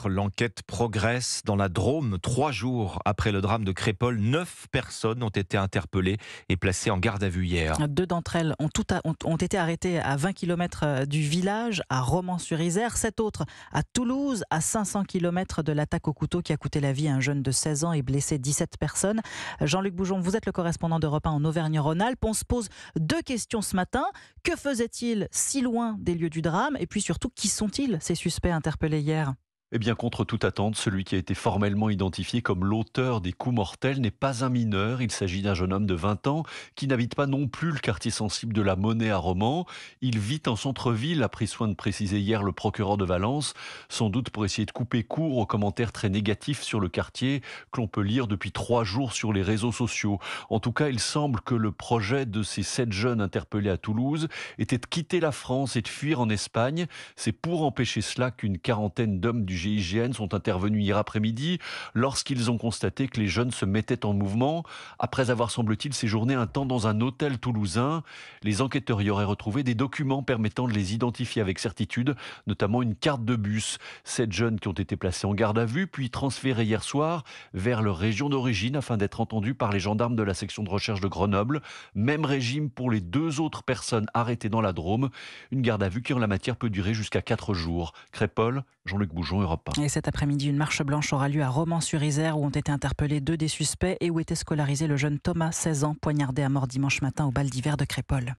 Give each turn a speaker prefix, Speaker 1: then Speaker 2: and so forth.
Speaker 1: L'enquête progresse dans la Drôme. 3 jours après le drame de Crépol, 9 personnes ont été interpellées et placées en garde à vue hier.
Speaker 2: Deux d'entre elles ont été arrêtées à 20 km du village, à Romans-sur-Isère. 7 autres à Toulouse, à 500 km de l'attaque au couteau qui a coûté la vie à un jeune de 16 ans et blessé 17 personnes. Jean-Luc Boujon, vous êtes le correspondant d'Europe 1 en Auvergne-Rhône-Alpes. On se pose 2 questions ce matin. Que faisait-il si loin des lieux du drame? Et puis surtout, qui sont-ils, ces suspects interpellés hier?
Speaker 3: Eh bien, contre toute attente, celui qui a été formellement identifié comme l'auteur des coups mortels n'est pas un mineur. Il s'agit d'un jeune homme de 20 ans qui n'habite pas non plus le quartier sensible de la Monnaie à Romans. Il vit en centre-ville, a pris soin de préciser hier le procureur de Valence, sans doute pour essayer de couper court aux commentaires très négatifs sur le quartier que l'on peut lire depuis 3 jours sur les réseaux sociaux. En tout cas, il semble que le projet de ces 7 jeunes interpellés à Toulouse était de quitter la France et de fuir en Espagne. C'est pour empêcher cela qu'une quarantaine d'hommes du GIGN sont intervenus hier après-midi lorsqu'ils ont constaté que les jeunes se mettaient en mouvement. Après avoir, semble-t-il, séjourné un temps dans un hôtel toulousain, les enquêteurs y auraient retrouvé des documents permettant de les identifier avec certitude, notamment une carte de bus. 7 jeunes qui ont été placés en garde à vue, puis transférés hier soir vers leur région d'origine afin d'être entendus par les gendarmes de la section de recherche de Grenoble. Même régime pour les 2 autres personnes arrêtées dans la Drôme. Une garde à vue qui, en la matière, peut durer jusqu'à 4 jours. Crépol, Jean-Luc Boujon, Europe 1.
Speaker 2: Et cet après-midi, une marche blanche aura lieu à Romans-sur-Isère où ont été interpellés 2 des suspects et où était scolarisé le jeune Thomas, 16 ans, poignardé à mort dimanche matin au bal d'hiver de Crépol.